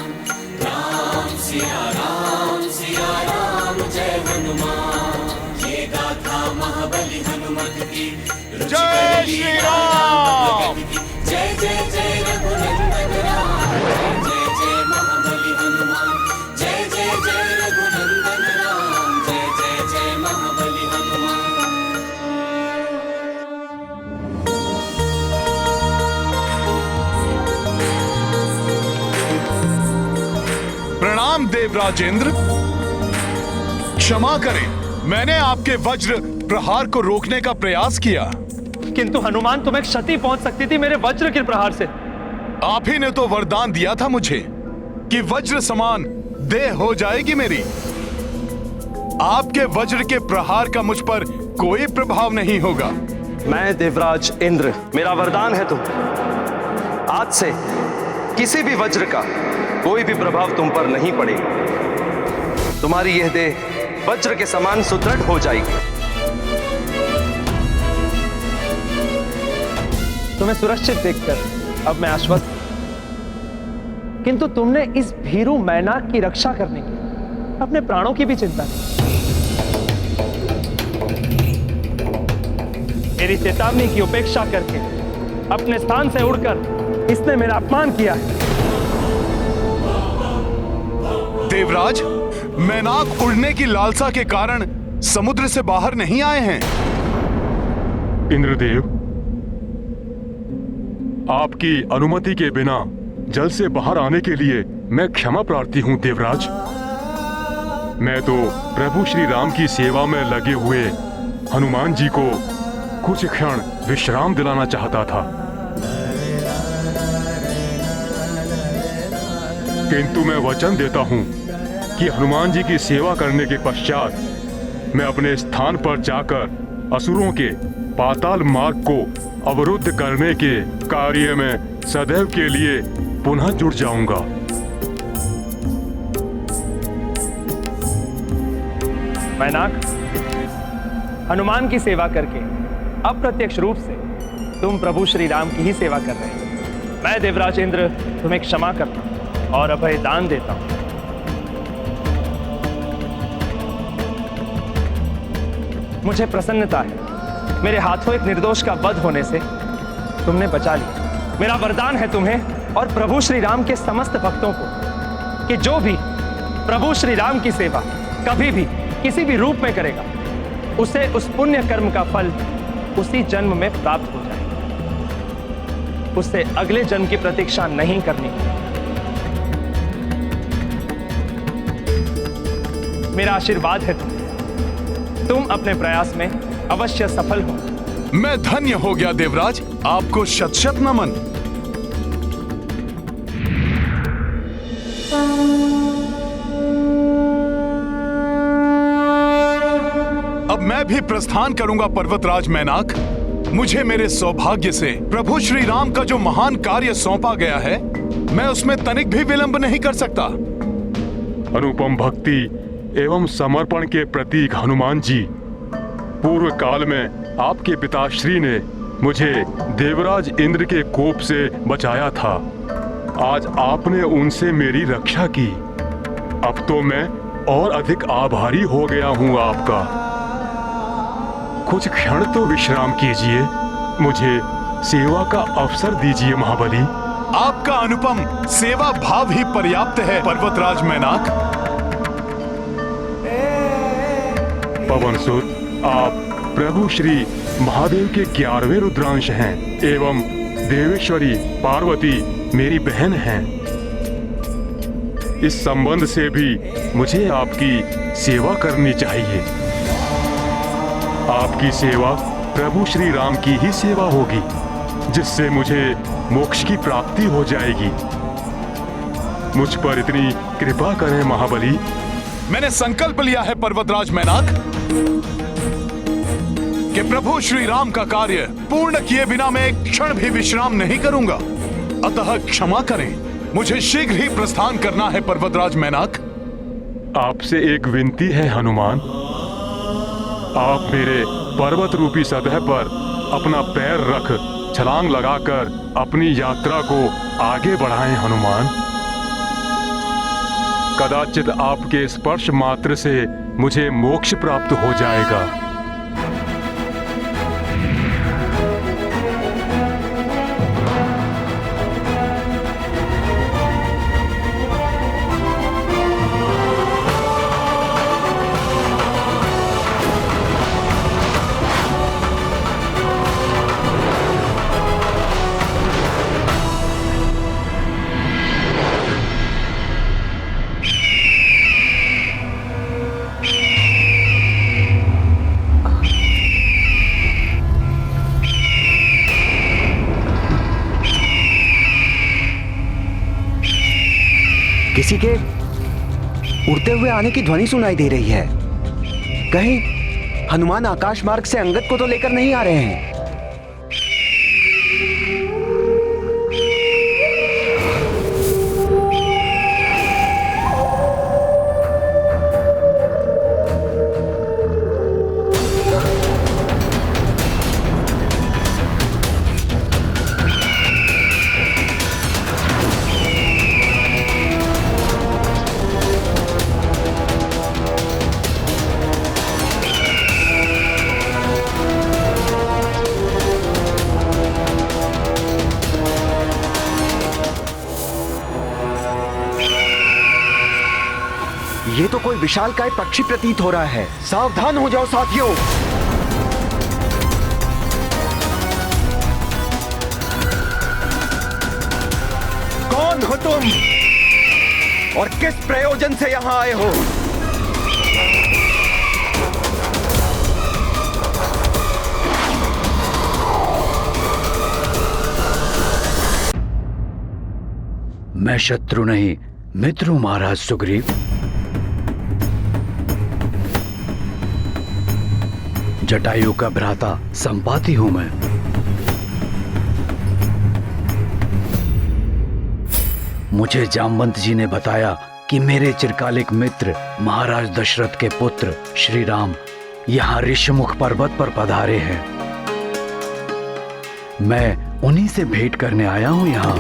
राम सिया राम जय हनुमान। ये गाथा महाबली हनुमत की, जय श्री राम। जय जय जय रघुनंदन राम। जय जय महाबली हनुमान। जय जय जय रघुनंदन राम। जय जय जय महाबली हनुमान। प्रणाम देवराज इंद्र, क्षमा करें, मैंने आपके वज्र प्रहार को रोकने का प्रयास किया। किंतु हनुमान तुम्हें क्षति पहुंच सकती थी मेरे वज्र के प्रहार से। आप ही ने तो वरदान दिया था मुझे कि वज्र समान देह हो जाएगी मेरी। आपके वज्र के प्रहार का मुझ पर कोई प्रभाव नहीं होगा। मैं देवराज इंद्र, मेरा वरदान है तुम, आज से किसी भी वज्र का कोई भी प्रभाव तुम पर नहीं पड़ेगा। तुम्हारी यह देह वज्र के समान सुदृढ़ हो जाएगी। तुम्हें सुरक्षित देखकर अब मैं आश्वस्त हूं। किंतु तुमने इस भीरू मैनाक की रक्षा करने की अपने प्राणों की भी चिंता की। मेरी चेतावनी की उपेक्षा करके अपने स्थान से उड़कर इसने मेरा अपमान किया है। देवराज, मैनाक उड़ने की लालसा के कारण समुद्र से बाहर नहीं आए हैं। इंद्रदेव, आपकी अनुमति के बिना जल से बाहर आने के लिए मैं क्षमा प्रार्थी हूं देवराज। मैं तो प्रभु श्री राम की सेवा में लगे हुए हनुमान जी को कुछ क्षण विश्राम दिलाना चाहता था, किंतु मैं वचन देता हूं कि हनुमान जी की सेवा करने के पश्चात मैं अपने स्थान पर जाकर असुरों के पाताल मार्ग को अवरुद्ध करने के कार्य में सदैव के लिए पुनः जुड़ जाऊंगा। मैनाक, हनुमान की सेवा करके अप्रत्यक्ष रूप से तुम प्रभु श्री राम की ही सेवा कर रहे हो। मैं देवराज इंद्र तुम्हें क्षमा करता हूं और अभय दान देता हूं। मुझे प्रसन्नता है मेरे हाथों एक निर्दोष का वध होने से तुमने बचा लिया। मेरा वरदान है तुम्हें और प्रभु श्री राम के समस्त भक्तों को कि जो भी प्रभु श्री राम की सेवा कभी भी किसी भी रूप में करेगा, उसे उस पुण्य कर्म का फल उसी जन्म में प्राप्त हो जाए। उससे अगले जन्म की प्रतीक्षा नहीं करनी। मेरा आशीर्वाद है तुम अपने प्रयास में अवश्य सफल हो। मैं धन्य हो गया देवराज, आपको शत शत नमन। अब मैं भी प्रस्थान करूंगा पर्वतराज मैनाक। मुझे मेरे सौभाग्य से प्रभु श्री राम का जो महान कार्य सौंपा गया है, मैं उसमें तनिक भी विलंब नहीं कर सकता। अनुपम भक्ति एवं समर्पण के प्रतीक हनुमान जी, पूर्व काल में आपके पिताश्री ने मुझे देवराज इंद्र के कोप से बचाया था। आज आपने उनसे मेरी रक्षा की। अब तो मैं और अधिक आभारी हो गया हूं आपका। कुछ क्षण तो विश्राम कीजिए, मुझे सेवा का अवसर दीजिए महाबली। आपका अनुपम सेवा भाव ही पर्याप्त है पर्वतराज मैनाक। पवनसुत, आप प्रभु श्री महादेव के 11वें रुद्रांश हैं एवं देवेश्वरी पार्वती मेरी बहन हैं। इस संबंध से भी मुझे आपकी सेवा करनी चाहिए। आपकी सेवा प्रभु श्री राम की ही सेवा होगी, जिससे मुझे मोक्ष की प्राप्ति हो जाएगी। मुझ पर इतनी कृपा करें महाबली। मैंने संकल्प लिया है पर्वतराज मैनाक कि प्रभु श्री राम का कार्य पूर्ण किए बिना मैं एक क्षण भी विश्राम नहीं करूंगा। अतः क्षमा करें, मुझे शीघ्र ही प्रस्थान करना है पर्वतराज मैनाक। आपसे एक विनती है हनुमान, आप मेरे पर्वत रूपी सतह पर अपना पैर रख छलांग लगाकर अपनी यात्रा को आगे बढ़ाएं हनुमान। कदाचित आपके स्पर्श मात्र से मुझे मोक्ष प्राप्त हो जाएगा। किसी के उड़ते हुए आने की ध्वनि सुनाई दे रही है। कहीं हनुमान आकाश मार्ग से अंगद को तो लेकर नहीं आ रहे हैं। ये तो कोई विशालकाय पक्षी प्रतीत हो रहा है। सावधान हो जाओ साथियों। कौन हो तुम और किस प्रयोजन से यहां आए हो? मैं शत्रु नहीं मित्र हूं महाराज सुग्रीव। जटायु का भ्राता संपाति हूं मैं। मुझे जामवंत जी ने बताया कि मेरे चिरकालिक मित्र महाराज दशरथ के पुत्र श्री राम यहाँ ऋषमुख पर्वत पर पधारे हैं। मैं उन्हीं से भेंट करने आया हूं यहाँ।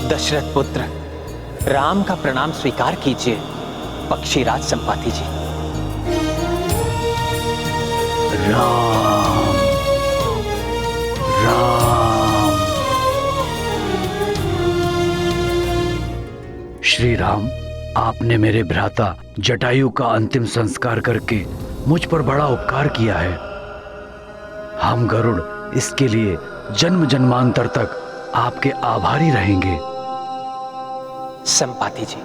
दशरथ पुत्र राम का प्रणाम स्वीकार कीजिए पक्षीराज संपाति जी। राम राम। श्री राम, आपने मेरे भ्राता जटायु का अंतिम संस्कार करके मुझ पर बड़ा उपकार किया है। हम गरुड़ इसके लिए जन्म जन्मांतर तक आपके आभारी रहेंगे। संपाति जी,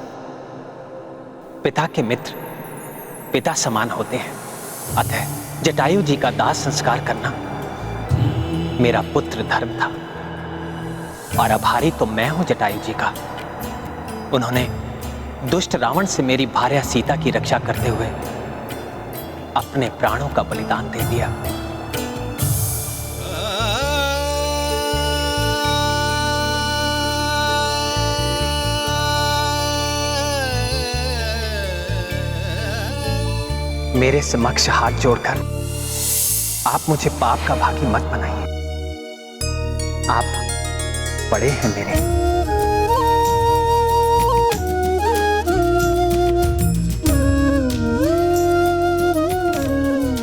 पिता के मित्र पिता समान होते हैं, अतः जटायु जी का दाह संस्कार करना मेरा पुत्र धर्म था। और आभारी तो मैं हूं जटायु जी का। उन्होंने दुष्ट रावण से मेरी भार्या सीता की रक्षा करते हुए अपने प्राणों का बलिदान दे दिया। मेरे समक्ष हाथ जोड़कर आप मुझे पाप का भागी मत बनाइए। आप बड़े हैं मेरे।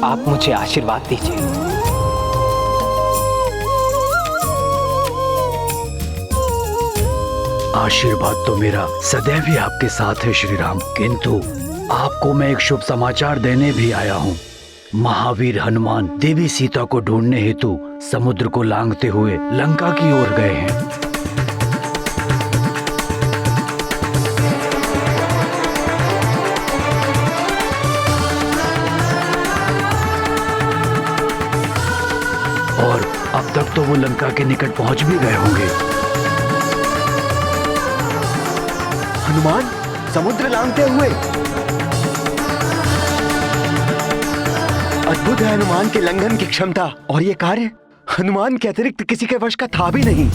आप मुझे आशीर्वाद दीजिए। आशीर्वाद तो मेरा सदैव ही आपके साथ है श्री राम, किंतु आपको मैं एक शुभ समाचार देने भी आया हूँ। महावीर हनुमान देवी सीता को ढूंढने हेतु समुद्र को लांघते हुए लंका की ओर गए हैं। और अब तक तो वो लंका के निकट पहुंच भी गए होंगे। हनुमान समुद्र लांघते हुए। अद्भुत है हनुमान के लंघन की क्षमता, और ये कार्य हनुमान के अतिरिक्त किसी के वश का था भी नहीं।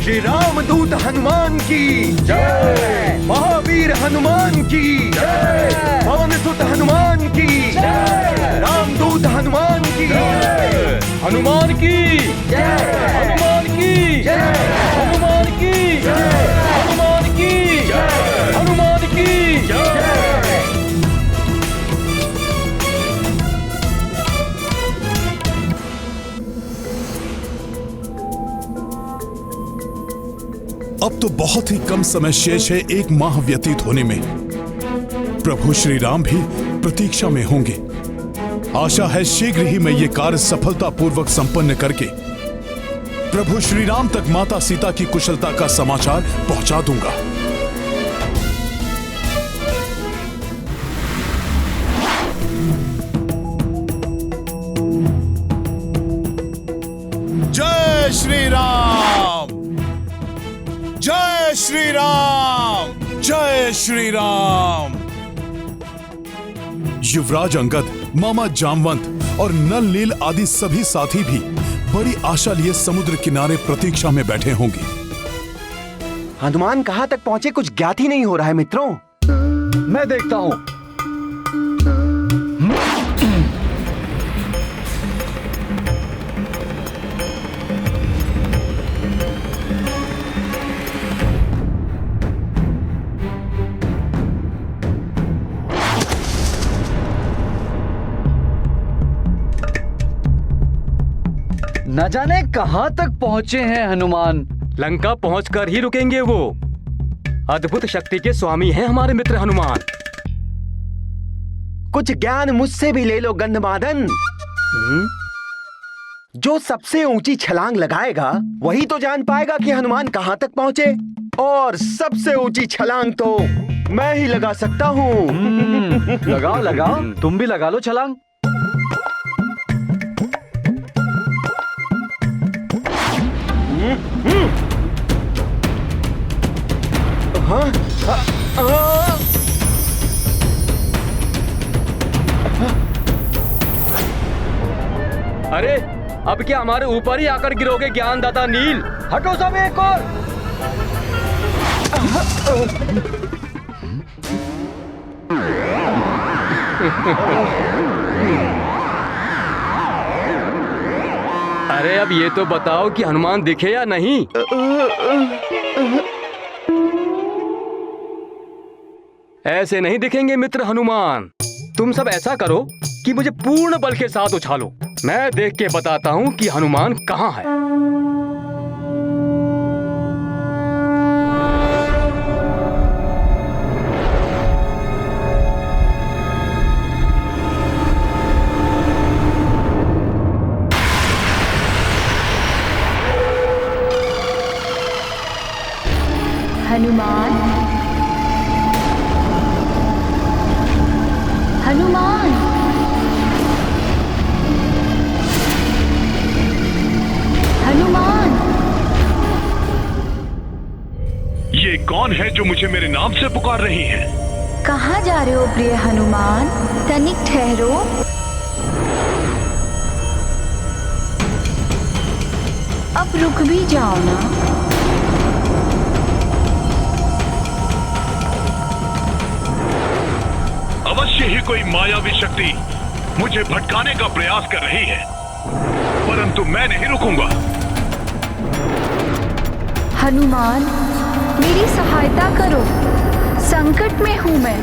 श्री राम दूत हनुमान की जय, महावीर हनुमान की जय, पवन सुत हनुमान की जय, रामदूत हनुमान की जय, हनुमान की जय, हनुमान की जय, हनुमान की जय, हनुमान की जय, हनुमान की जय। अब तो बहुत ही कम समय शेष है, 1 माह व्यतीत होने में। प्रभु श्री राम भी प्रतीक्षा में होंगे। आशा है शीघ्र ही मैं ये कार्य सफलतापूर्वक संपन्न करके प्रभु श्री राम तक माता सीता की कुशलता का समाचार पहुंचा दूंगा। जय श्री राम, जय श्री राम, जय श्री राम। युवराज अंगद, मामा जामवंत और नल नील आदि सभी साथी भी बड़ी आशा लिए समुद्र किनारे प्रतीक्षा में बैठे होंगे। हनुमान कहां तक पहुंचे कुछ ज्ञात ही नहीं हो रहा है मित्रों। मैं देखता हूं। न जाने कहां तक पहुंचे हैं हनुमान। लंका पहुंचकर ही रुकेंगे वो। अद्भुत शक्ति के स्वामी हैं हमारे मित्र हनुमान। कुछ ज्ञान मुझसे भी ले लो गंधमादन। जो सबसे ऊंची छलांग लगाएगा वही तो जान पाएगा कि हनुमान कहां तक पहुंचे। और सबसे ऊंची छलांग तो मैं ही लगा सकता हूं। लगाओ लगाओ, तुम भी लगा लो छलांग। अरे अब क्या हमारे ऊपर ही आकर गिरोगे ज्ञानदाता नील? हटो सब एक और। अरे अब ये तो बताओ कि हनुमान दिखे या नहीं? ऐसे नहीं दिखेंगे मित्र हनुमान। तुम सब ऐसा करो कि मुझे पूर्ण बल के साथ उछालो। मैं देख के बताता हूं कि हनुमान कहां है। हनुमान, हनुमान, हनुमान। ये कौन है जो मुझे मेरे नाम से पुकार रही है? कहाँ जा रहे हो प्रिय हनुमान? तनिक ठहरो। अब रुक भी जाओ ना। अवश्य ही कोई मायावी शक्ति मुझे भटकाने का प्रयास कर रही है, परंतु मैं नहीं रुकूंगा। हनुमान, मेरी सहायता करो, संकट में हूं मैं।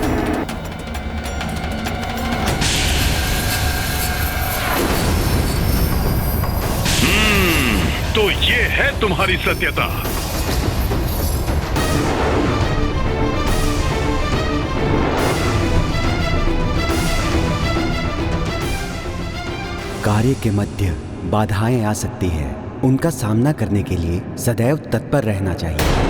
तो ये है तुम्हारी सत्यता। कार्य के मध्य बाधाएं आ सकती हैं, उनका सामना करने के लिए सदैव तत्पर रहना चाहिए।